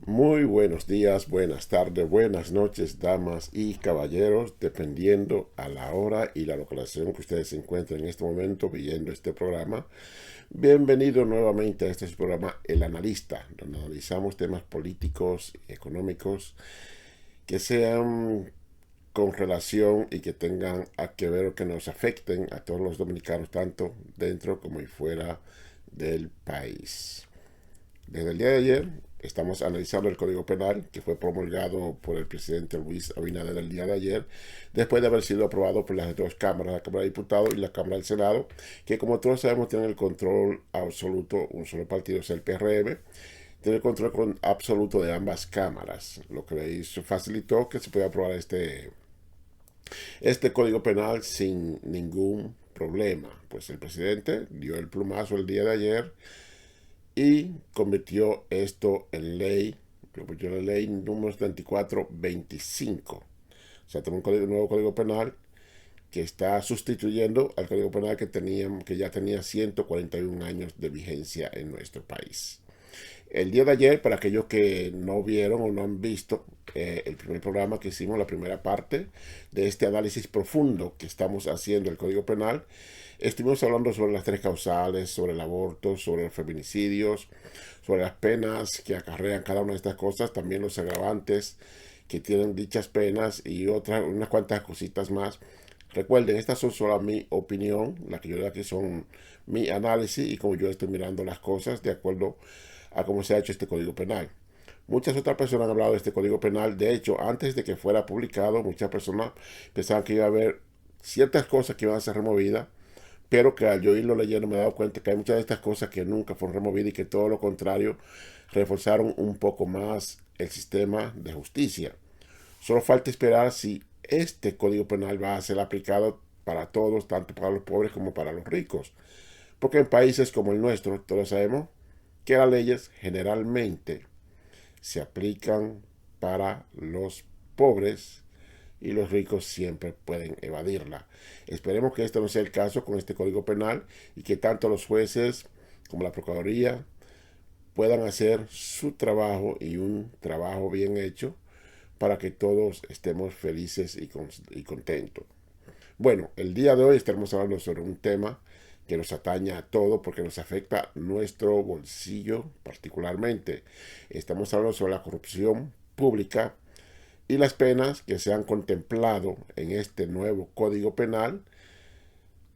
Muy buenos días, buenas tardes, buenas noches, damas y caballeros, dependiendo a la hora y la localización que ustedes se encuentren en este momento viendo este programa. Bienvenido nuevamente a este programa El Analista, donde analizamos temas políticos y económicos que sean con relación y que tengan a que ver o que nos afecten a todos los dominicanos, tanto dentro como fuera del país. Desde el día de ayer estamos analizando el Código Penal que fue promulgado por el presidente Luis Abinader el día de ayer, después de haber sido aprobado por las dos cámaras, la Cámara de Diputados y la Cámara del Senado, que como todos sabemos tienen el control absoluto, un solo partido es el PRM, tiene el control absoluto de ambas cámaras, lo que le hizo, facilitó que se pueda aprobar este Código Penal sin ningún problema. Pues el presidente dio el plumazo el día de ayer y convirtió esto en ley, convirtió en la ley número 3425. O sea, tenemos un nuevo código penal que está sustituyendo al código penal que ya tenía 141 años de vigencia en nuestro país. El día de ayer, para aquellos que no vieron o no han visto el primer programa que hicimos, la primera parte de este análisis profundo que estamos haciendo del Código Penal, estuvimos hablando sobre las tres causales, sobre el aborto, sobre los feminicidios, sobre las penas que acarrean cada una de estas cosas, también los agravantes que tienen dichas penas y otras, unas cuantas cositas más. Recuerden, estas son solo mi opinión, la que yo doy aquí son mi análisis y como yo estoy mirando las cosas de acuerdo a cómo se ha hecho este Código Penal. Muchas otras personas han hablado de este Código Penal. De hecho, antes de que fuera publicado, muchas personas pensaban que iba a haber ciertas cosas que iban a ser removidas, pero que al yo irlo leyendo me he dado cuenta que hay muchas de estas cosas que nunca fueron removidas y que todo lo contrario, reforzaron un poco más el sistema de justicia. Solo falta esperar si este Código Penal va a ser aplicado para todos, tanto para los pobres como para los ricos. Porque en países como el nuestro, todos sabemos que las leyes generalmente se aplican para los pobres y los ricos siempre pueden evadirla. Esperemos que esto no sea el caso con este Código Penal y que tanto los jueces como la Procuraduría puedan hacer su trabajo y un trabajo bien hecho para que todos estemos felices y contentos. Bueno, el día de hoy estaremos hablando sobre un tema que nos atañe a todo porque nos afecta nuestro bolsillo particularmente. Estamos hablando sobre la corrupción pública y las penas que se han contemplado en este nuevo Código Penal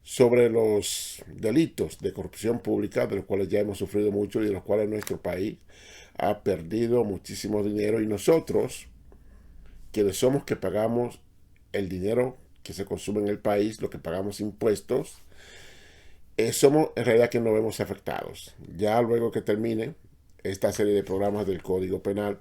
sobre los delitos de corrupción pública, de los cuales ya hemos sufrido mucho y de los cuales nuestro país ha perdido muchísimo dinero y nosotros, quienes somos que pagamos el dinero que se consume en el país, lo que pagamos impuestos, somos en realidad que no vemos afectados. Ya luego que termine esta serie de programas del Código Penal,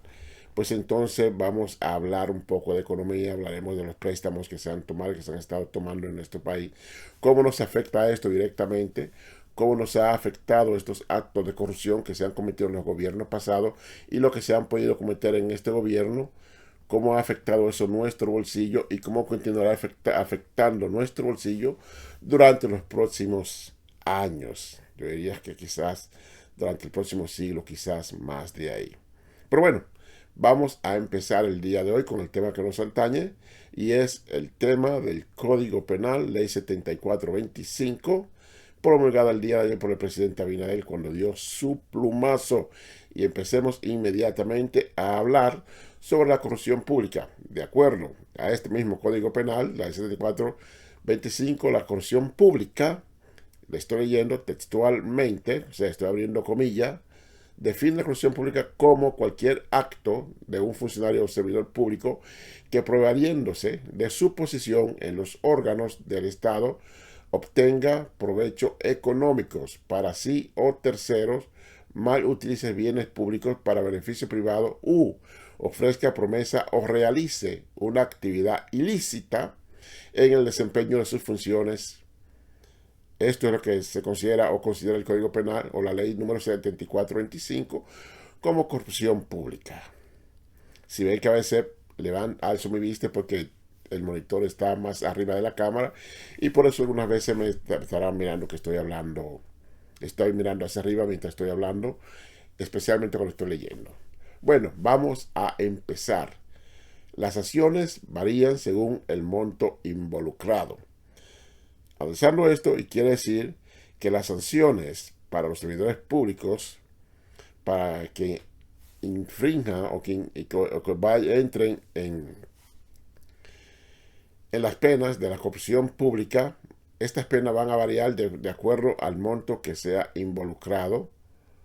pues entonces vamos a hablar un poco de economía, hablaremos de los préstamos que se han tomado, que se han estado tomando en nuestro país, cómo nos afecta esto directamente, cómo nos ha afectado estos actos de corrupción que se han cometido en los gobiernos pasados y lo que se han podido cometer en este gobierno, cómo ha afectado eso nuestro bolsillo y cómo continuará afectando nuestro bolsillo durante los próximos años. Yo diría que quizás durante el próximo siglo, quizás más de ahí. Pero bueno, vamos a empezar el día de hoy con el tema que nos atañe y es el tema del Código Penal, Ley 7425, promulgada el día de ayer por el presidente Abinader cuando dio su plumazo. Y empecemos inmediatamente a hablar sobre la corrupción pública. De acuerdo a este mismo Código Penal, la Ley 7425, la corrupción pública, le estoy leyendo textualmente, o sea, estoy abriendo comillas, define la corrupción pública como cualquier acto de un funcionario o servidor público que proveyéndose de su posición en los órganos del Estado obtenga provecho económicos para sí o terceros, mal utilice bienes públicos para beneficio privado u ofrezca promesa o realice una actividad ilícita en el desempeño de sus funciones. Esto es lo que se considera o considera el Código Penal o la ley número 7425 como corrupción pública. Si ven que a veces le van alzo mi vista porque el monitor está más arriba de la cámara y por eso algunas veces me estarán mirando que estoy mirando hacia arriba mientras estoy hablando, especialmente cuando estoy leyendo. Bueno, vamos a empezar. Las sanciones varían según el monto involucrado. Analizando esto, y quiere decir que las sanciones para los servidores públicos, para que infrinjan entren en las penas de la corrupción pública, estas penas van a variar de acuerdo al monto que sea involucrado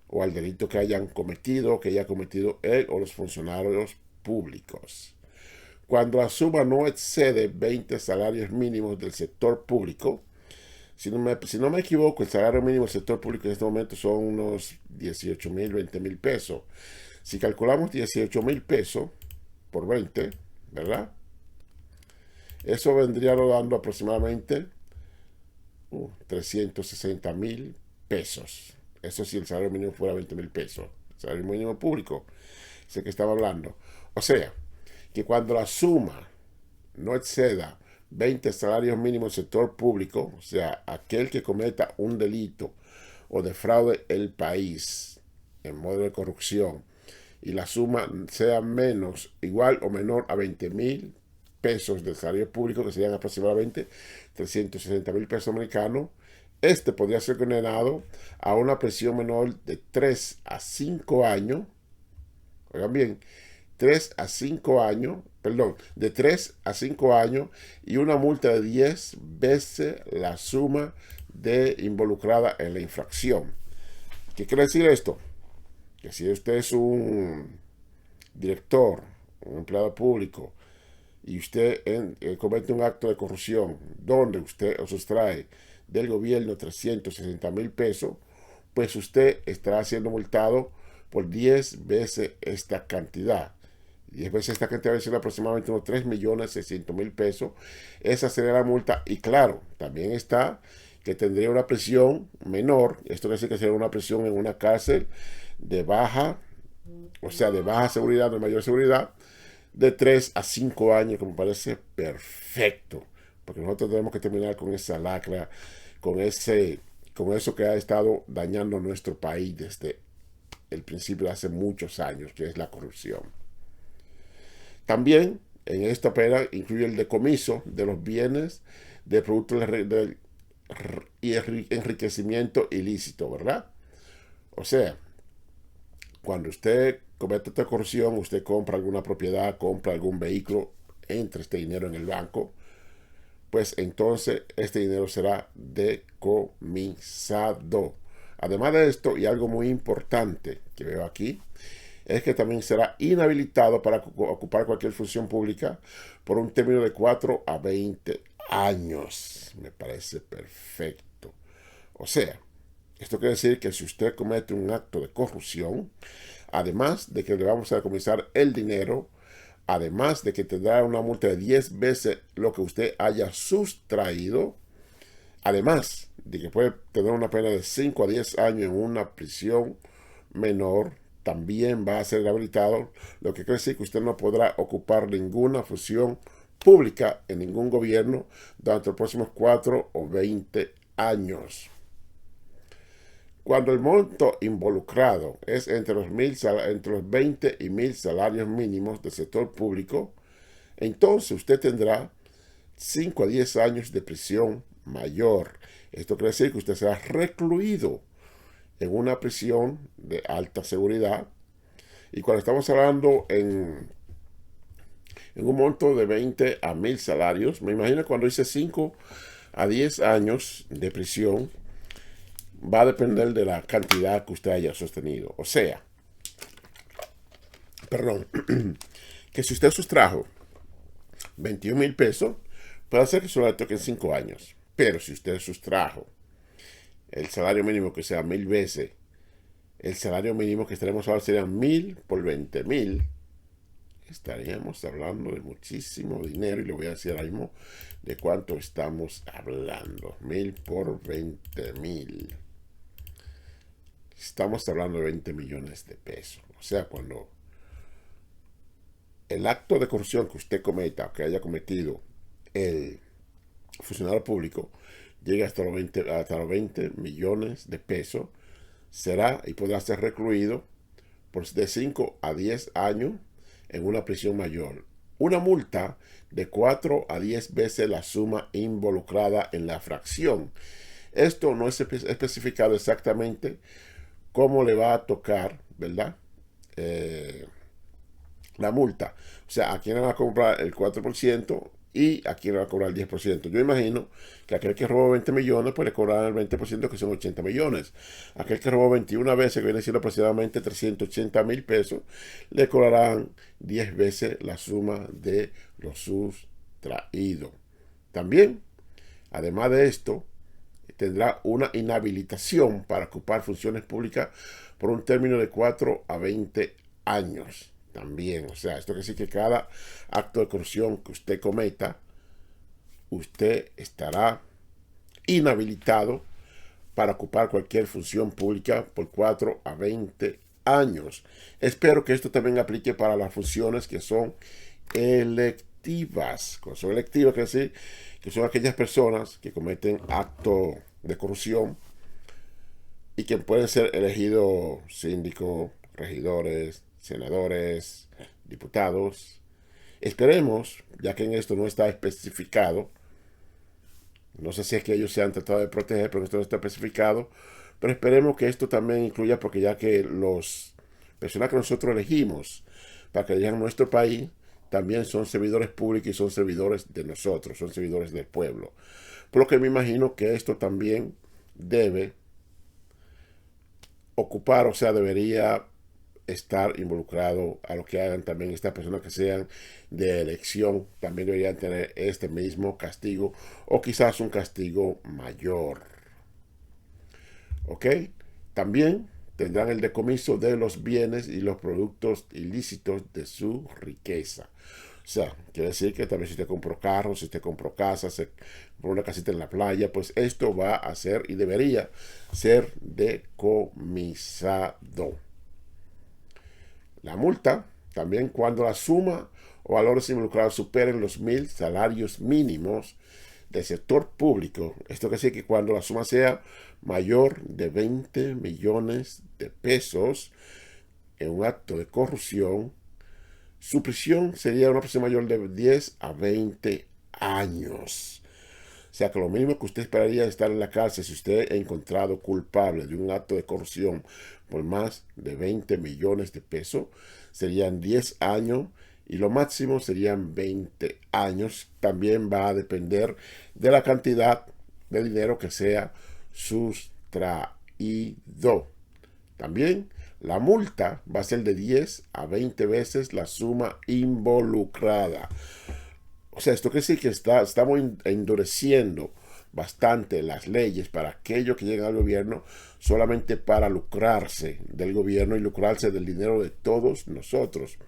o al delito que hayan cometido, que haya cometido él o los funcionarios públicos. Cuando la suma no excede 20 salarios mínimos del sector público, si no me equivoco, el salario mínimo del sector público en este momento son unos 18,000, 20,000 pesos. Si calculamos 18,000 pesos por 20, ¿verdad? Eso vendría dando aproximadamente 360,000 pesos. Eso si el salario mínimo fuera 20,000 pesos. El salario mínimo público, es el que estaba hablando. O sea, que cuando la suma no exceda 20 salarios mínimos del sector público, o sea, aquel que cometa un delito o defraude el país en modo de corrupción y la suma sea menos, igual o menor a 20,000 pesos del salario público, que serían aproximadamente 360,000 pesos americanos, este podría ser condenado a una prisión menor de 3 a 5 años. Oigan bien, 3 a 5 años, perdón, de 3 a 5 años y una multa de 10 veces la suma de involucrada en la infracción. ¿Qué quiere decir esto? Que si usted es un director, un empleado público, y usted comete un acto de corrupción donde usted sustrae del gobierno 360,000 pesos, pues usted estará siendo multado por 10 veces esta cantidad. 10 veces esta cantidad va a ser aproximadamente unos 3,600,000 pesos. Esa sería la multa. Y claro, también está que tendría una prisión menor. Esto quiere decir que sería una prisión en una cárcel de baja, o sea, de baja seguridad, de mayor seguridad, de 3 a 5 años, que me parece perfecto. Porque nosotros tenemos que terminar con esa lacra, con eso que ha estado dañando nuestro país desde el principio de hace muchos años, que es la corrupción. También en esta pena incluye el decomiso de los bienes de productos del enriquecimiento ilícito, ¿verdad? O sea, cuando usted comete esta corrupción, usted compra alguna propiedad, compra algún vehículo, entra este dinero en el banco, pues entonces este dinero será decomisado. Además de esto, y algo muy importante que veo aquí, es que también será inhabilitado para ocupar cualquier función pública por un término de 4 a 20 años. Me parece perfecto. O sea, esto quiere decir que si usted comete un acto de corrupción, además de que le vamos a decomisar el dinero, además de que tendrá una multa de 10 veces lo que usted haya sustraído, además de que puede tener una pena de 5 a 10 años en una prisión menor, también va a ser inhabilitado, lo que quiere decir que usted no podrá ocupar ninguna función pública en ningún gobierno durante los próximos 4 o 20 años. Cuando el monto involucrado es entre los 20 y 1,000 salarios mínimos del sector público, entonces usted tendrá 5 a 10 años de prisión mayor. Esto quiere decir que usted será recluido en una prisión de alta seguridad. Y cuando estamos hablando en un monto de 20 a 1,000 salarios, me imagino cuando dice 5 a 10 años de prisión, va a depender de la cantidad que usted haya sostenido. O sea, perdón, que si usted sustrajo 21,000 pesos, puede ser que solo le toquen 5 años. Pero si usted sustrajo el salario mínimo, que sea 1,000 veces, el salario mínimo que estaremos ahora sería 1,000 por 20,000, estaríamos hablando de muchísimo dinero. Y le voy a decir ahora mismo de cuánto estamos hablando. 1,000 por 20,000. Estamos hablando de 20 millones de pesos. O sea, cuando el acto de corrupción que usted cometa, que haya cometido el funcionario público, llegue hasta los 20 millones de pesos, será y podrá ser recluido de 5 a 10 años en una prisión mayor. Una multa de 4 a 10 veces la suma involucrada en la fracción. Esto no es especificado exactamente cómo le va a tocar, ¿verdad? La multa. O sea, a quién le va a cobrar el 4% y a quién le va a cobrar el 10%. Yo imagino que aquel que robó 20 millones, pues le cobrarán el 20%, que son 80 millones. Aquel que robó 21 veces, que viene siendo aproximadamente 380,000 pesos, le cobrarán 10 veces la suma de los sustraídos. También, además de esto, tendrá una inhabilitación para ocupar funciones públicas por un término de 4 a 20 años. También, o sea, esto quiere decir que cada acto de corrupción que usted cometa, usted estará inhabilitado para ocupar cualquier función pública por 4 a 20 años. Espero que esto también aplique para las funciones que son electivas. Cuando son electivas, quiere decir que son aquellas personas que cometen actos de corrupción y que pueden ser elegidos síndicos, regidores, senadores, diputados. Esperemos, ya que en esto no está especificado, no sé si es que ellos se han tratado de proteger, pero esto no está especificado, pero esperemos que esto también incluya, porque ya que los personas que nosotros elegimos para que dirijan nuestro país, también son servidores públicos y son servidores de nosotros, son servidores del pueblo. Por lo que me imagino que esto también debe ocupar, o sea, debería estar involucrado a lo que hagan también estas personas que sean de elección, también deberían tener este mismo castigo o quizás un castigo mayor. ¿Ok? También tendrán el decomiso de los bienes y los productos ilícitos de su riqueza. O sea, quiere decir que también si usted compró carros, si usted compró casas, se compró una casita en la playa, pues esto va a ser y debería ser decomisado. La multa, también cuando la suma o valores involucrados superen los 1,000 salarios mínimos del sector público. Esto quiere decir que cuando la suma sea mayor de 20 millones de pesos en un acto de corrupción, su prisión sería una prisión mayor de 10 a 20 años. O sea que lo mínimo que usted esperaría es estar en la cárcel si usted es encontrado culpable de un acto de corrupción por más de 20 millones de pesos, serían 10 años y lo máximo serían 20 años. También va a depender de la cantidad de dinero que sea sustraído. También la multa va a ser de 10 a 20 veces la suma involucrada. O sea, esto quiere decir que estamos endureciendo bastante las leyes para aquellos que llegan al gobierno solamente para lucrarse del gobierno y lucrarse del dinero de todos nosotros.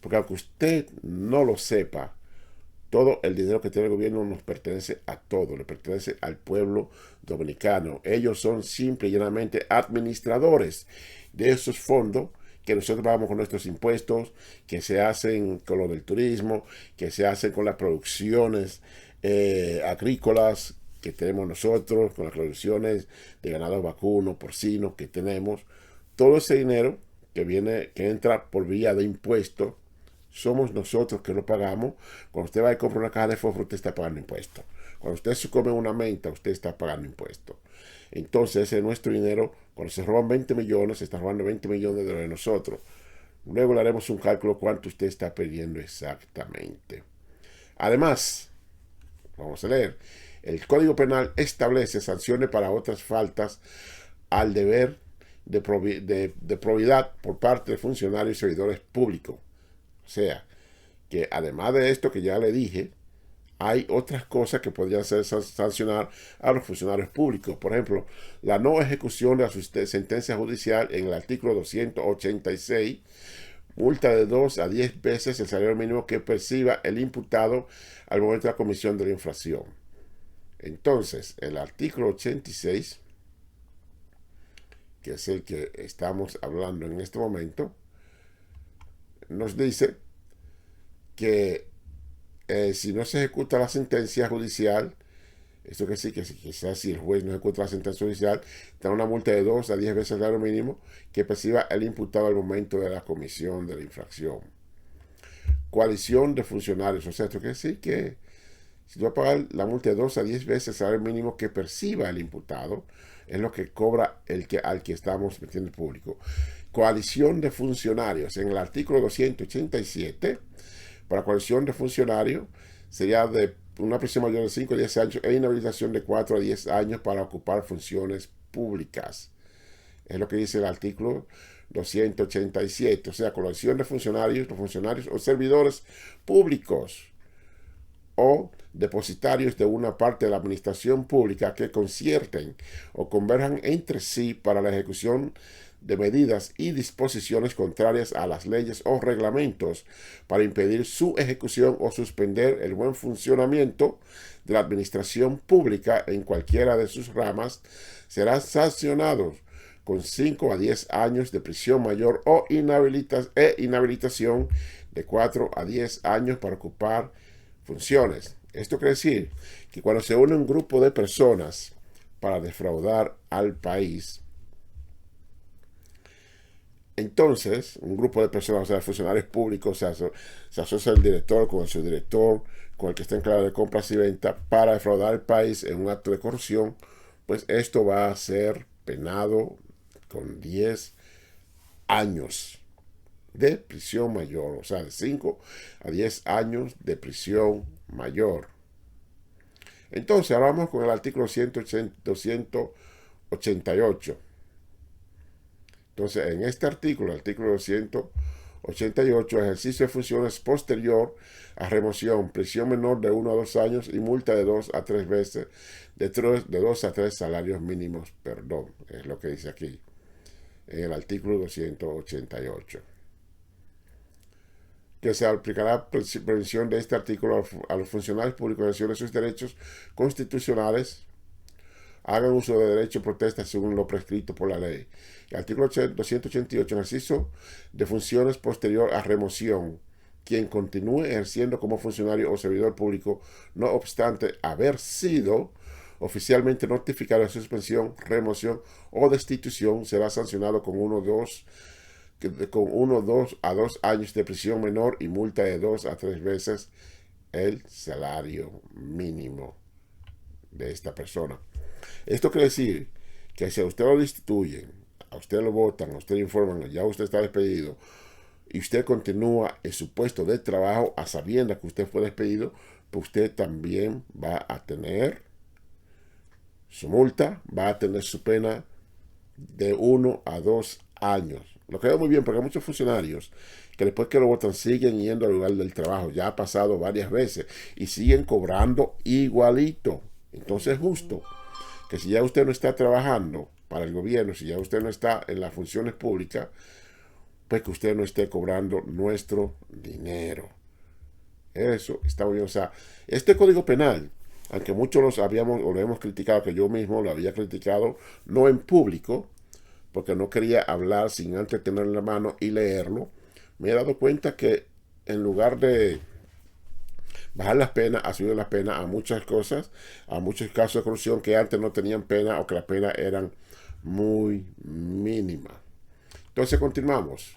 Porque aunque usted no lo sepa, todo el dinero que tiene el gobierno nos pertenece a todos, le pertenece al pueblo dominicano. Ellos son simple y llanamente administradores de esos fondos que nosotros pagamos con nuestros impuestos, que se hacen con lo del turismo, que se hacen con las producciones agrícolas que tenemos nosotros, con las producciones de ganado vacuno, porcino que tenemos. Todo ese dinero que entra por vía de impuestos, somos nosotros que lo pagamos. Cuando usted va y compra una caja de fósforo, usted está pagando impuestos. Cuando usted se come una menta, usted está pagando impuestos. Entonces, ese es nuestro dinero. Cuando se roban 20 millones, se está robando 20 millones de nosotros. Luego le haremos un cálculo cuánto usted está perdiendo exactamente. Además, vamos a leer, el Código Penal establece sanciones para otras faltas al deber de probidad por parte de funcionarios y servidores públicos. O sea, que además de esto que ya le dije, hay otras cosas que podrían ser sancionar a los funcionarios públicos. Por ejemplo, la no ejecución de la sentencia judicial en el artículo 286, multa de 2 a 10 veces el salario mínimo que perciba el imputado al momento de la comisión de la infracción. Entonces, el artículo 86, que es el que estamos hablando en este momento, nos dice que si no se ejecuta la sentencia judicial Esto que sí, que quizás si el juez no ejecuta la sentencia judicial, tendrá una multa de 2 a 10 veces el salario mínimo que perciba el imputado al momento de la comisión de la infracción. Coalición de funcionarios, o sea, esto quiere decir que si tú vas a pagar la multa de 2 a 10 veces el salario mínimo que perciba el imputado, es lo que cobra al que estamos metiendo el público. Coalición de funcionarios, en el artículo 287, para coalición de funcionarios, sería de una prisión mayor de 5 a 10 años e inhabilitación de 4 a 10 años para ocupar funciones públicas. Es lo que dice el artículo 287. O sea, coalición de funcionarios, los funcionarios o servidores públicos o depositarios de una parte de la administración pública que concierten o converjan entre sí para la ejecución de medidas y disposiciones contrarias a las leyes o reglamentos para impedir su ejecución o suspender el buen funcionamiento de la administración pública en cualquiera de sus ramas, serán sancionados con 5 a 10 años de prisión mayor o inhabilitación de 4 a 10 años para ocupar funciones. Esto quiere decir que cuando se une un grupo de personas para defraudar al país, entonces un grupo de personas, o sea, funcionarios públicos, se asocia el director con el subdirector, con el que está en clave de compras y ventas para defraudar al país en un acto de corrupción, pues esto va a ser penado con 10 años de prisión mayor, o sea, de 5 a 10 años de prisión mayor. Entonces, ahora vamos con el artículo 288. Entonces, en este artículo, el artículo 288, ejercicio de funciones posterior a remoción, prisión menor de 1 a 2 años y multa de 2 a 3 veces, de 2 a 3 salarios mínimos, perdón, es lo que dice aquí, en el artículo 288. Que se aplicará previsión de este artículo a los funcionarios públicos en acción de sus derechos constitucionales, hagan uso de derecho de protesta según lo prescrito por la ley. El artículo 288, ejercicio de funciones posterior a remoción, quien continúe ejerciendo como funcionario o servidor público, no obstante haber sido oficialmente notificado de suspensión, remoción o destitución, será sancionado con 1 a 2 años de prisión menor y multa de 2 a 3 veces el salario mínimo de esta persona. Esto quiere decir que si a usted lo destituyen, a usted lo votan, a usted le informan, ya usted está despedido, y usted continúa en su puesto de trabajo a sabiendas que usted fue despedido, pues usted también va a tener su multa, va a tener su pena de 1 a 2 años. Lo que veo muy bien, porque hay muchos funcionarios que después que lo votan siguen yendo al lugar del trabajo. Ya ha pasado varias veces y siguen cobrando igualito. Entonces es justo que si ya usted no está trabajando para el gobierno, si ya usted no está en las funciones públicas, pues que usted no esté cobrando nuestro dinero. Eso está muy bien. O sea, este código penal, aunque muchos lo hemos criticado, que yo mismo lo había criticado, no en público, porque no quería hablar sin antes tenerlo en la mano y leerlo, me he dado cuenta que en lugar de bajar las penas, ha subido las penas a muchas cosas, a muchos casos de corrupción que antes no tenían pena o que las penas eran muy mínimas. Entonces continuamos.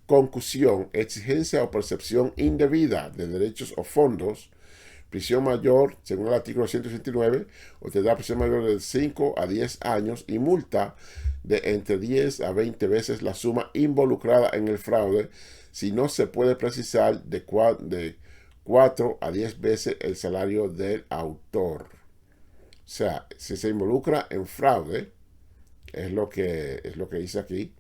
Concusión, exigencia o percepción indebida de derechos o fondos, prisión mayor, según el artículo 169, o te da prisión mayor de 5 a 10 años y multa de entre 10 a 20 veces la suma involucrada en el fraude, si no se puede precisar de 4 a 10 veces el salario del autor. O sea, si se involucra en fraude, es lo que dice aquí,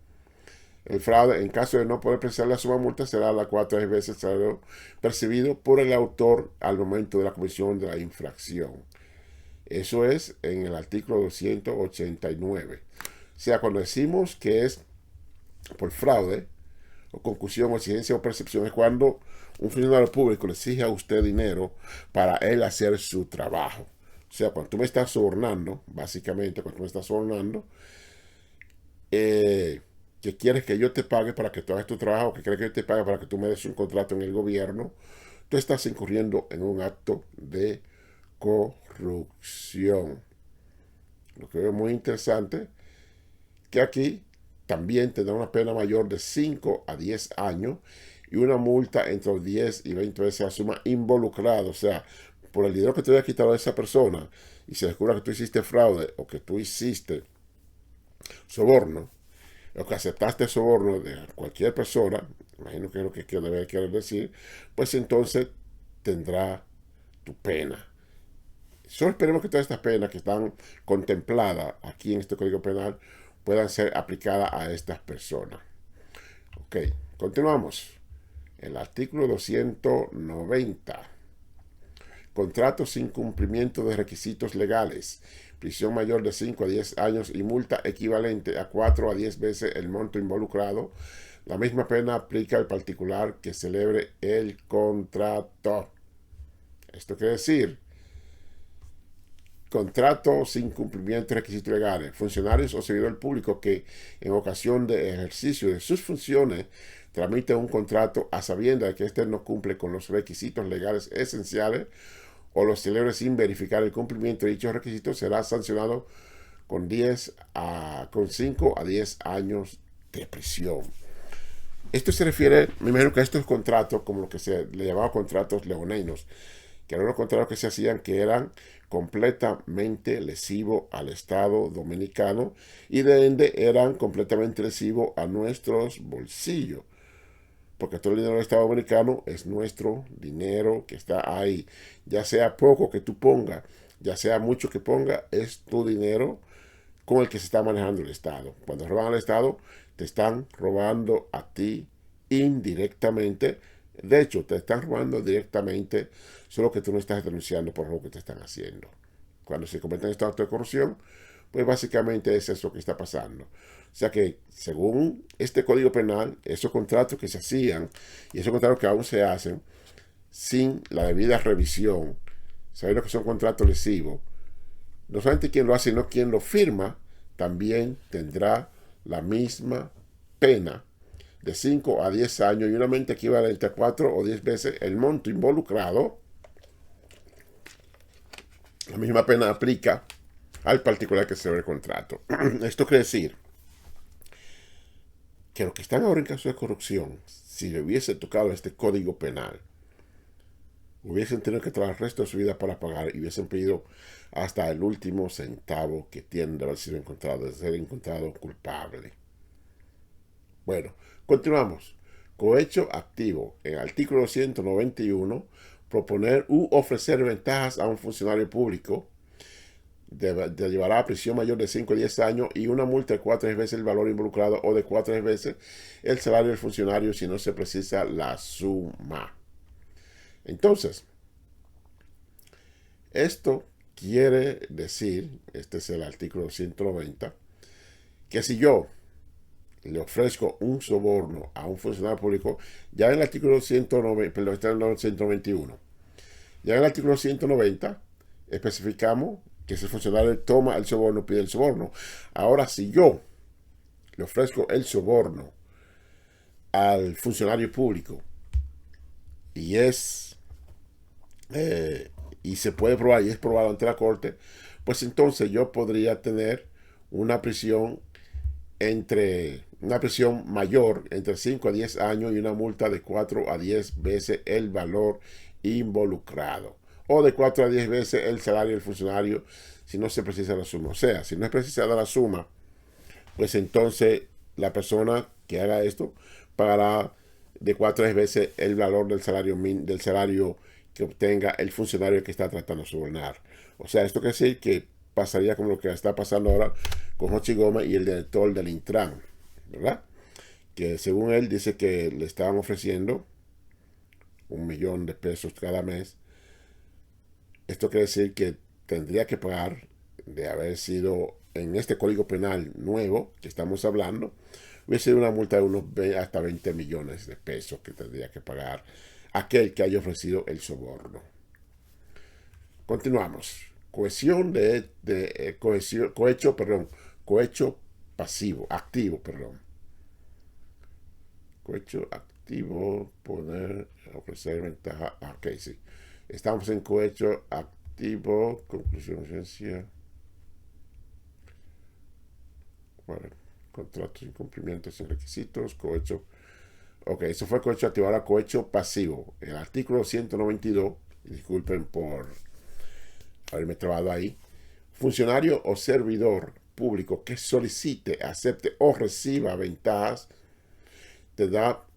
el fraude, en caso de no poder precisar la suma multa, será la 4 veces el salario percibido por el autor al momento de la comisión de la infracción. Eso es en el artículo 289. O sea, cuando decimos que es por fraude, o concusión, o exigencia o percepción, es cuando un funcionario público le exige a usted dinero para él hacer su trabajo. O sea, cuando tú me estás sobornando, básicamente, cuando tú me estás sobornando, que quieres que yo te pague para que tú hagas tu trabajo, que quieres que yo te pague para que tú me des un contrato en el gobierno, tú estás incurriendo en un acto de corrupción. Lo que veo muy interesante, que aquí también tendrá una pena mayor de 5 a 10 años y una multa entre los 10 y 20 veces la suma involucrada. O sea, por el dinero que te haya quitado a esa persona y se descubra que tú hiciste fraude o que tú hiciste soborno, o que aceptaste soborno de cualquier persona, imagino que es lo que debe querer decir, pues entonces tendrá tu pena. Solo esperemos que todas estas penas que están contempladas aquí en este Código Penal puedan ser aplicadas a estas personas. Ok, continuamos. El artículo 290. Contratos sin cumplimiento de requisitos legales. Prisión mayor de 5 a 10 años y multa equivalente a 4 a 10 veces el monto involucrado. La misma pena aplica al particular que celebre el contrato. Esto quiere decir, contrato sin cumplimiento de requisitos legales. Funcionarios o servidor público que en ocasión de ejercicio de sus funciones tramite un contrato a sabiendas de que éste no cumple con los requisitos legales esenciales o los celebre sin verificar el cumplimiento de dichos requisitos, será sancionado con 5 a 10 años de prisión. Esto se refiere, me imagino que a estos contratos, como lo que se le llamaba contratos leonenos, que eran los contratos que se hacían que eran completamente lesivos al Estado dominicano y de ende eran completamente lesivos a nuestros bolsillos. Porque todo el dinero del Estado dominicano es nuestro dinero que está ahí. Ya sea poco que tú pongas, ya sea mucho que pongas, es tu dinero con el que se está manejando el Estado. Cuando roban al Estado, te están robando a ti indirectamente. De hecho, te están robando directamente, solo que tú no estás denunciando por lo que te están haciendo. Cuando se cometen estos actos de corrupción, pues básicamente es eso que está pasando. O sea que, según este Código Penal, esos contratos que se hacían y esos contratos que aún se hacen sin la debida revisión, sabiendo que son contratos lesivos, no solamente quien lo hace, sino quien lo firma, también tendrá la misma pena de 5 a 10 años y una multa equivalente a 4 o 10 veces el monto involucrado. La misma pena aplica al particular que celebre el contrato. Esto quiere decir que los que están ahora en caso de corrupción, si le hubiese tocado este código penal, hubiesen tenido que trabajar el resto de su vida para pagar y hubiesen pedido hasta el último centavo que tienen de haber sido encontrado, de ser encontrado culpable. Bueno, continuamos. Cohecho activo. En el artículo 191, proponer u ofrecer ventajas a un funcionario público llevará a prisión mayor de 5 a 10 años y una multa de 4 veces el valor involucrado o de 4 veces el salario del funcionario si no se precisa la suma. Entonces, esto quiere decir, este es el artículo 190, que si yo le ofrezco un soborno a un funcionario público, ya en el artículo 190, perdón, está en el 191, ya en el artículo 190 especificamos que si el funcionario toma el soborno, pide el soborno. Ahora, si yo le ofrezco el soborno al funcionario público y es y se puede probar y es probado ante la corte, pues entonces yo podría tener una prisión mayor entre 5 a 10 años y una multa de 4 a 10 veces el valor involucrado o de 4 a 10 veces el salario del funcionario si no se precisa la suma. O sea, si no es precisada la suma, pues entonces la persona que haga esto pagará de 4 a 10 veces el valor del salario que obtenga el funcionario que está tratando de sobornar. O sea, esto quiere decir que pasaría como lo que está pasando ahora con Jochi Gómez y el director del Intran, ¿verdad? Que según él dice que le estaban ofreciendo $1,000,000 cada mes. Esto quiere decir que tendría que pagar, de haber sido en este código penal nuevo que estamos hablando, hubiese sido una multa de hasta 20 millones de pesos que tendría que pagar aquel que haya ofrecido el soborno. Continuamos. Cohecho pasivo, activo, perdón. Cohecho activo, poder ofrecer ventaja. Ok, sí. Estamos en cohecho activo, conclusión esencial. Bueno, contratos, incumplimientos sin requisitos, cohecho. Ok, eso fue cohecho activo. Ahora cohecho pasivo. El artículo 192, disculpen por haberme trabado ahí. Funcionario o servidor público que solicite, acepte o reciba ventajas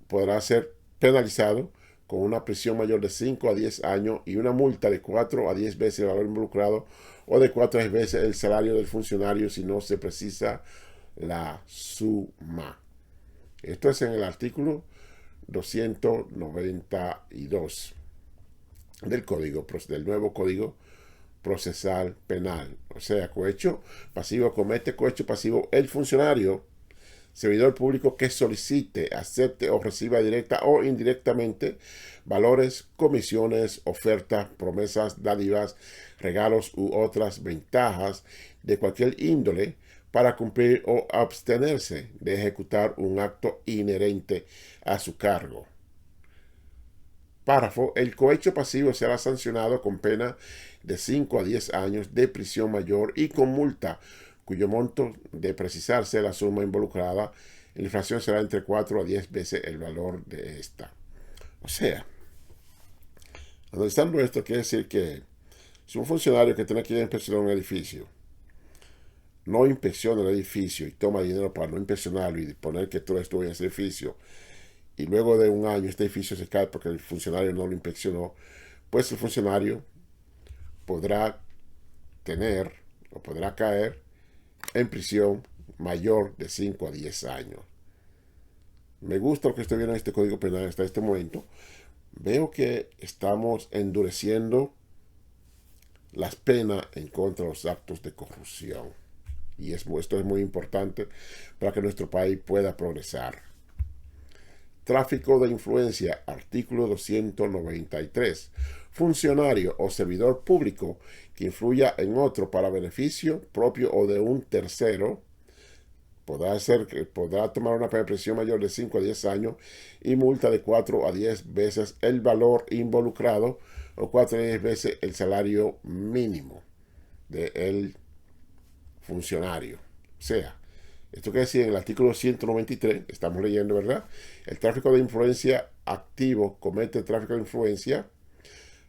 podrá ser penalizado con una prisión mayor de 5 a 10 años y una multa de 4 a 10 veces el valor involucrado o de 4 a 10 veces el salario del funcionario si no se precisa la suma. Esto es en el artículo 292 del nuevo Código Procesal Penal. O sea, cohecho pasivo, comete cohecho pasivo el funcionario, servidor público que solicite, acepte o reciba directa o indirectamente valores, comisiones, ofertas, promesas, dádivas, regalos u otras ventajas de cualquier índole para cumplir o abstenerse de ejecutar un acto inherente a su cargo. Párrafo. El cohecho pasivo será sancionado con pena de 5 a 10 años de prisión mayor y con multa, cuyo monto, de precisarse la suma involucrada, la infracción será entre 4 a 10 veces el valor de esta. O sea, analizando esto, quiere decir que si un funcionario que tiene que ir a inspeccionar un edificio no inspecciona el edificio y toma dinero para no inspeccionarlo y poner que todo estuvo en ese edificio, y luego de un año este edificio se cae porque el funcionario no lo inspeccionó, pues el funcionario podrá tener o podrá caer en prisión mayor de 5 a 10 años. Me gusta lo que estoy viendo en este Código Penal hasta este momento. Veo que estamos endureciendo las penas en contra de los actos de corrupción. Y esto es muy importante para que nuestro país pueda progresar. Tráfico de influencia, artículo 293. Funcionario o servidor público que influya en otro para beneficio propio o de un tercero podrá tomar una pena de prisión mayor de 5 a 10 años y multa de 4 a 10 veces el valor involucrado o 4 a 10 veces el salario mínimo del funcionario. O sea, esto quiere decir en el artículo 193, estamos leyendo, ¿verdad? El tráfico de influencia activo comete el tráfico de influencia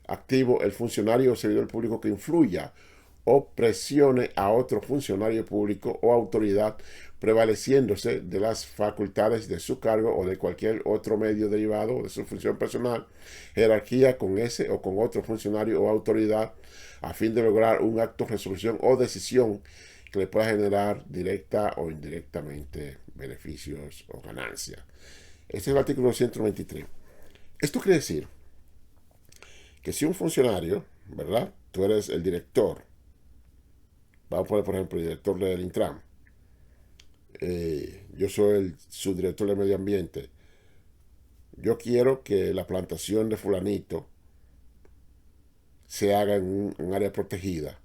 activo el funcionario o servidor público que influya o presione a otro funcionario público o autoridad prevaleciéndose de las facultades de su cargo o de cualquier otro medio derivado de su función personal, jerarquía con ese o con otro funcionario o autoridad a fin de lograr un acto, resolución o decisión que le pueda generar directa o indirectamente beneficios o ganancias. Este es el artículo 123. Esto quiere decir que si un funcionario, ¿verdad? Tú eres el director, vamos a poner por ejemplo el director del Intran, yo soy el subdirector de medio ambiente, yo quiero que la plantación de fulanito se haga en un área protegida,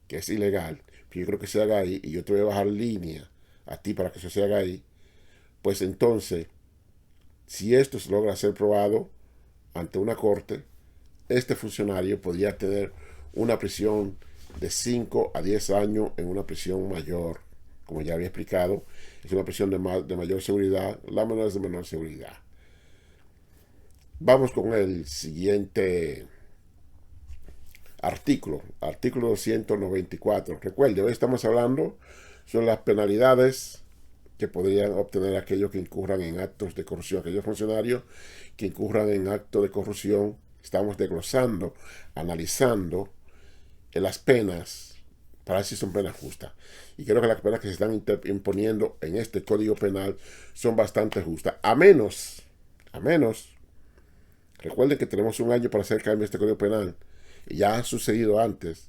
que es ilegal, pero yo creo que se haga ahí y yo te voy a bajar línea a ti para que eso se haga ahí, pues entonces, si esto se logra ser probado ante una corte, este funcionario podría tener una prisión de 5 a 10 años en una prisión mayor, como ya había explicado, es una prisión de mayor seguridad, la menor es de menor seguridad. Vamos con el siguiente artículo 294. Recuerde, hoy estamos hablando sobre las penalidades que podrían obtener aquellos que incurran en actos de corrupción, aquellos funcionarios que incurran en actos de corrupción. Estamos desglosando, analizando las penas para ver si son penas justas. Y creo que las penas que se están imponiendo en este Código Penal son bastante justas. A menos, recuerden que tenemos un año para hacer cambio en este Código Penal. Y ya ha sucedido antes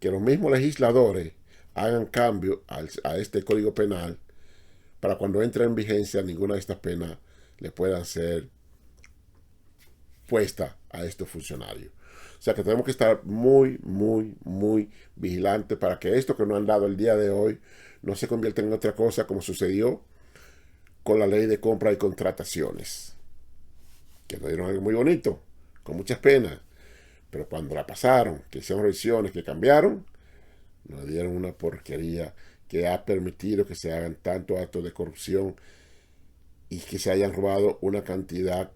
que los mismos legisladores hagan cambio a este Código Penal para cuando entre en vigencia ninguna de estas penas le puedan ser puesta a estos funcionarios. O sea que tenemos que estar muy, muy, muy vigilantes para que esto que nos han dado el día de hoy no se convierta en otra cosa como sucedió con la ley de compra y contrataciones, que nos dieron algo muy bonito, con muchas penas, Pero cuando la pasaron, que hicieron revisiones, que cambiaron, nos dieron una porquería que ha permitido que se hagan tantos actos de corrupción y que se hayan robado una cantidad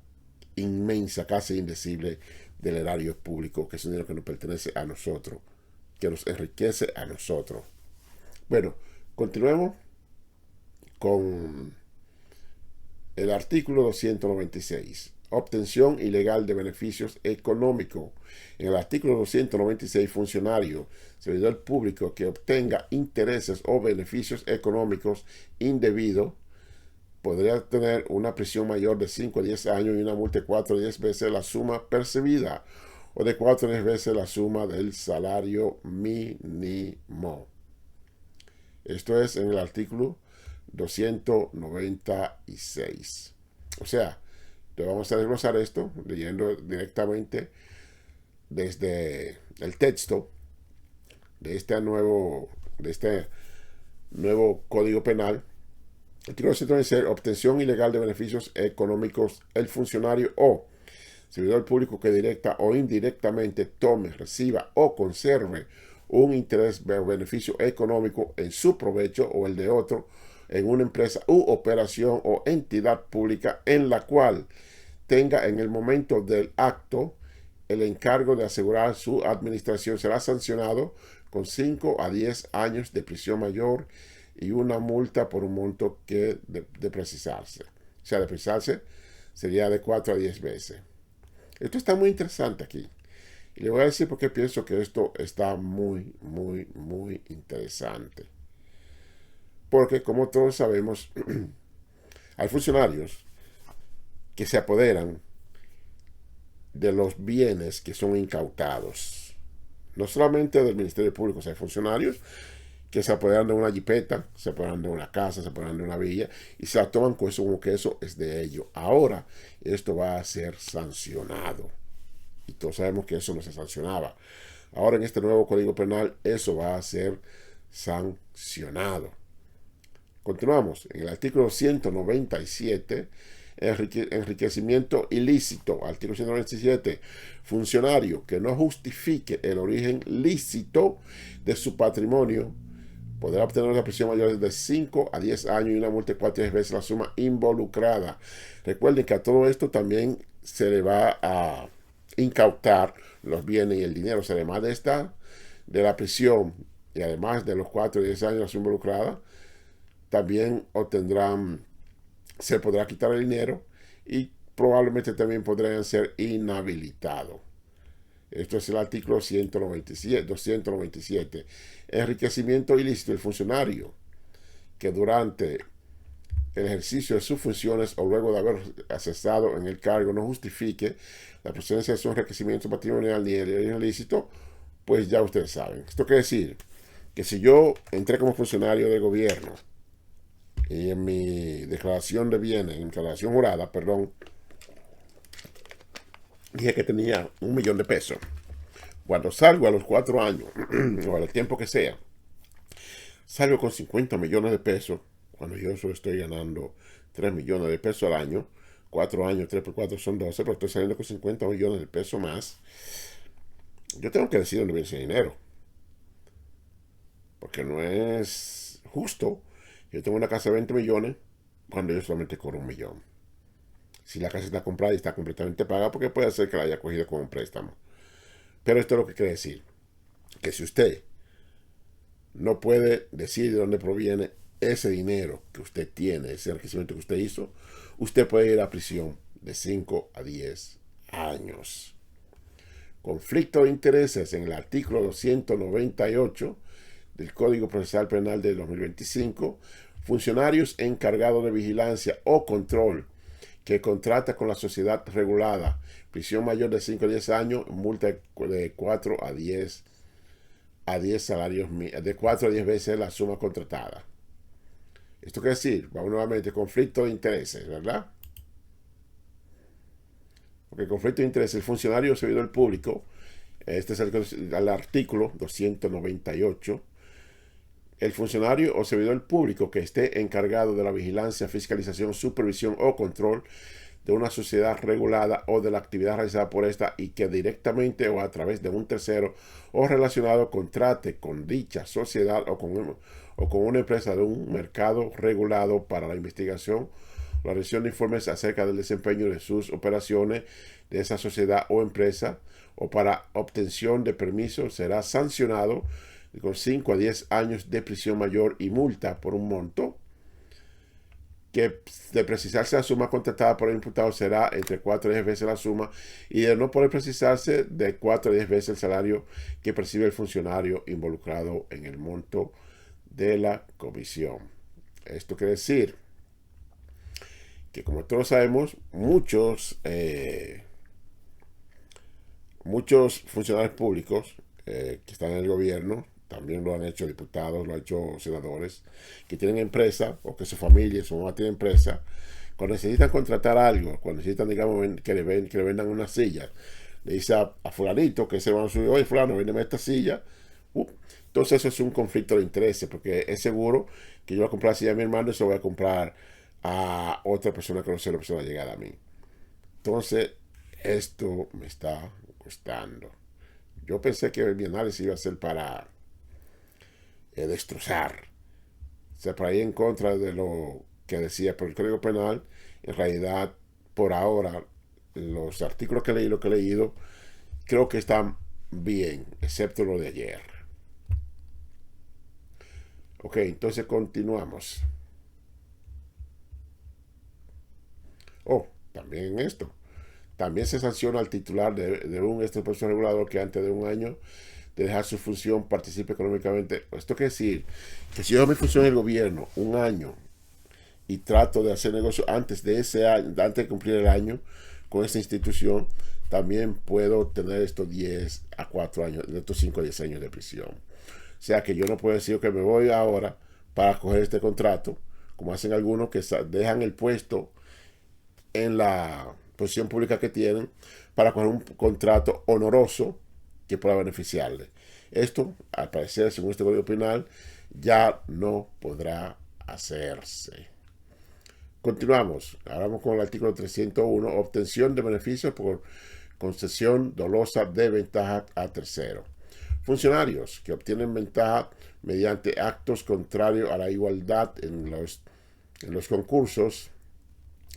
inmensa, casi indecible, del erario público, que es un dinero que nos pertenece a nosotros, que nos enriquece a nosotros. Bueno, continuemos con el artículo 296. Obtención ilegal de beneficios económicos. En el artículo 296, funcionario, servidor público que obtenga intereses o beneficios económicos indebidos podría tener una prisión mayor de 5 a 10 años y una multa de 4 a 10 veces la suma percibida o de 4 a 10 veces la suma del salario mínimo. Esto es en el artículo 296. O sea, te vamos a desglosar esto leyendo directamente desde el texto de este nuevo Código Penal. Artículo 296, obtención ilegal de beneficios económicos. El funcionario o servidor público que directa o indirectamente tome, reciba o conserve un interés o beneficio económico en su provecho o el de otro en una empresa u operación o entidad pública en la cual tenga en el momento del acto el encargo de asegurar su administración, será sancionado con 5 a 10 años de prisión mayor y una multa por un monto que de precisarse. O sea, de precisarse sería de 4 a 10 veces. Esto está muy interesante aquí. Y le voy a decir por qué pienso que esto está muy, muy, muy interesante. Porque, como todos sabemos, hay funcionarios que se apoderan de los bienes que son incautados. No solamente del Ministerio Público, hay funcionarios que se apoderan de una jipeta, se apoderan de una casa, se apoderan de una villa y se la toman con eso como que eso es de ellos. Ahora esto va a ser sancionado. Y todos sabemos que eso no se sancionaba. Ahora en este nuevo Código Penal eso va a ser sancionado. Continuamos. En el artículo 197, enriquecimiento ilícito. Artículo 197, funcionario que no justifique el origen lícito de su patrimonio podrá obtener una prisión mayor de 5 a 10 años y una multa de 4 veces la suma involucrada. Recuerden que a todo esto también se le va a incautar los bienes y el dinero. O sea, además de la prisión y además de los 4 a 10 años involucrada, también se podrá quitar el dinero y probablemente también podrían ser inhabilitados. Esto es el artículo 297. Enriquecimiento ilícito. El funcionario que durante el ejercicio de sus funciones o luego de haber cesado en el cargo no justifique la presencia de su enriquecimiento patrimonial ni el ilícito, pues ya ustedes saben. Esto quiere decir que si yo entré como funcionario de gobierno y en mi declaración de bienes, en mi declaración jurada, dije que tenía 1 millón de pesos. Cuando salgo a los 4 años, o al tiempo que sea, salgo con 50 millones de pesos, cuando yo solo estoy ganando 3 millones de pesos al año, 4 años, 3 por 4 son 12, pero estoy saliendo con 50 millones de pesos más. Yo tengo que decir dónde viene ese dinero. Porque no es justo. Yo tengo una casa de 20 millones cuando yo solamente cobro 1 millón. Si la casa está comprada y está completamente pagada, porque puede ser que la haya cogido con un préstamo. Pero esto es lo que quiere decir. Que si usted no puede decir de dónde proviene ese dinero que usted tiene, ese enriquecimiento que usted hizo, usted puede ir a prisión de 5 a 10 años. Conflicto de intereses en el artículo 298 del Código Procesal Penal de 2025, funcionarios encargados de vigilancia o control que contrata con la sociedad regulada, prisión mayor de 5 a 10 años, multa de 4 a 10 salarios, de 4 a 10 veces la suma contratada. Esto quiere decir, vamos nuevamente, conflicto de intereses, ¿verdad? Porque el conflicto de intereses, el funcionario o servidor público, este es el artículo 298, el funcionario o servidor público que esté encargado de la vigilancia, fiscalización, supervisión o control de una sociedad regulada o de la actividad realizada por esta y que directamente o a través de un tercero o relacionado contrate con dicha sociedad o con una empresa de un mercado regulado para la investigación, la rendición de informes acerca del desempeño de sus operaciones de esa sociedad o empresa o para obtención de permiso, será sancionado con 5 a 10 años de prisión mayor y multa por un monto que, de precisarse la suma contratada por el imputado, será entre 4 a 10 veces la suma, y de no poder precisarse, de 4 a 10 veces el salario que percibe el funcionario involucrado en el monto de la comisión. Esto quiere decir que, como todos sabemos, muchos funcionarios públicos que están en el gobierno, también lo han hecho diputados, lo han hecho senadores, que tienen empresa o que su familia, su mamá tiene empresa, cuando necesitan contratar algo, cuando necesitan, digamos, que le vendan una silla, le dice a fulanito, que es hermano suyo: oye, fulano, véndeme esta silla. Entonces eso es un conflicto de intereses, porque es seguro que yo voy a comprar la silla a mi hermano y se lo voy a comprar a otra persona que no sea la persona llegada a mí. Entonces, esto me está costando. Yo pensé que mi análisis iba a ser para destrozar, o sea, para ir en contra de lo que decía por el Código Penal. En realidad, por ahora, los artículos que leí, lo que he leído, creo que están bien, excepto lo de ayer. Ok, entonces continuamos. También en esto. También se sanciona al titular de un profesor regulador que antes de un año de dejar su función participe económicamente. Esto quiere decir que si yo me funciono en el gobierno un año y trato de hacer negocio antes de ese año, antes de cumplir el año con esa institución, también puedo tener estos 10 a 4 años, estos 5 a 10 años de prisión. O sea que yo no puedo decir que me voy ahora para coger este contrato, como hacen algunos que dejan el puesto en la posición pública que tienen para coger un contrato honoroso que pueda beneficiarle. Esto, al parecer, según este Código Penal, ya no podrá hacerse. Continuamos. Ahora vamos con el artículo 301, obtención de beneficios por concesión dolosa de ventaja a tercero. Funcionarios que obtienen ventaja mediante actos contrarios a la igualdad en los concursos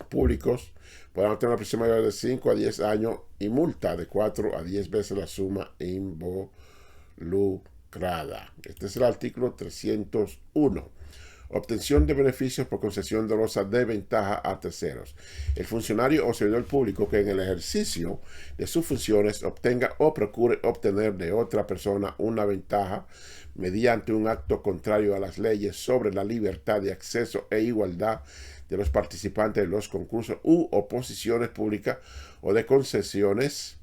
públicos podrán obtener una prisión mayor de 5 a 10 años y multa de 4 a 10 veces la suma involucrada. Este es el artículo 301. Obtención de beneficios por concesión dolosa de ventaja a terceros. El funcionario o servidor público que en el ejercicio de sus funciones obtenga o procure obtener de otra persona una ventaja mediante un acto contrario a las leyes sobre la libertad de acceso e igualdad de los participantes de los concursos u oposiciones públicas o de concesiones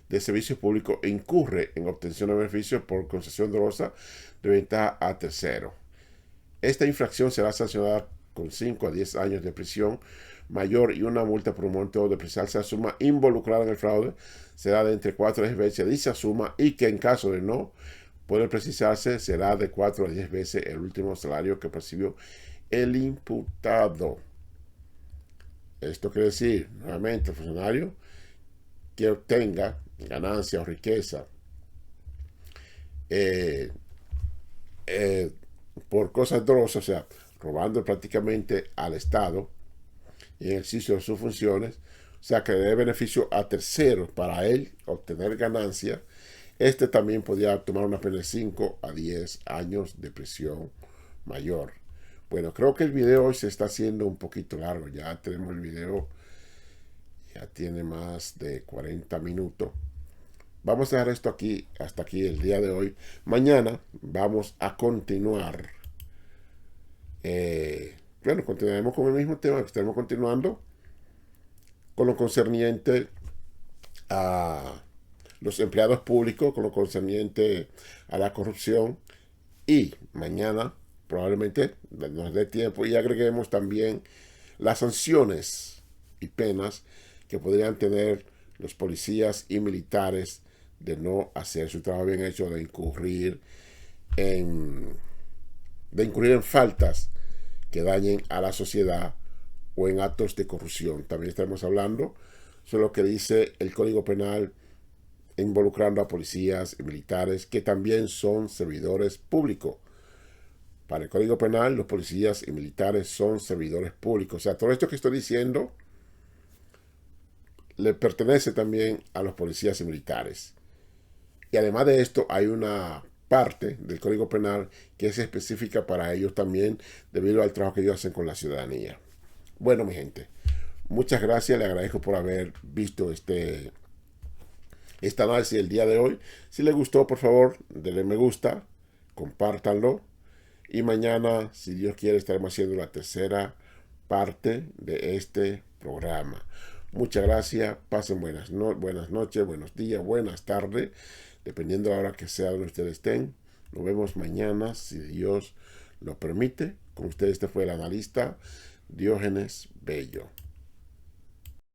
de servicios públicos incurre en obtención de beneficios por concesión dolosa de ventaja a tercero. Esta infracción será sancionada con 5 a 10 años de prisión mayor y una multa por un monto de precisarse la suma involucrada en el fraude será de entre 4 a 10 veces dicha suma, y que en caso de no poder precisarse será de 4 a 10 veces el último salario que percibió el imputado. Esto quiere decir, nuevamente, el funcionario que obtenga ganancia o riqueza por cosas dolosas, o sea, robando prácticamente al Estado y en ejercicio de sus funciones, o sea, que dé beneficio a terceros para él obtener ganancia, este también podría tomar una pena de 5 a 10 años de prisión mayor. Bueno, creo que el video hoy se está haciendo un poquito largo. Ya tenemos el video, ya tiene más de 40 minutos. Vamos a dejar esto aquí, hasta aquí el día de hoy. Mañana vamos a continuar. Bueno, continuaremos con el mismo tema que estaremos continuando con lo concerniente a los empleados públicos, con lo concerniente a la corrupción, y mañana probablemente nos dé tiempo y agreguemos también las sanciones y penas que podrían tener los policías y militares de no hacer su trabajo bien hecho, de incurrir en faltas que dañen a la sociedad o en actos de corrupción. También estaremos hablando sobre lo que dice el Código Penal involucrando a policías y militares que también son servidores públicos. Para el Código Penal, los policías y militares son servidores públicos. O sea, todo esto que estoy diciendo le pertenece también a los policías y militares. Y además de esto, hay una parte del Código Penal que es específica para ellos también, debido al trabajo que ellos hacen con la ciudadanía. Bueno, mi gente, muchas gracias. Le agradezco por haber visto este análisis del día de hoy. Si les gustó, por favor, denle me gusta, compártanlo. Y mañana, si Dios quiere, estaremos haciendo la tercera parte de este programa. Muchas gracias. Pasen buenas noches, buenos días, buenas tardes, dependiendo de la hora que sea donde ustedes estén. Nos vemos mañana, si Dios lo permite. Con ustedes, este fue el analista Diógenes Bello.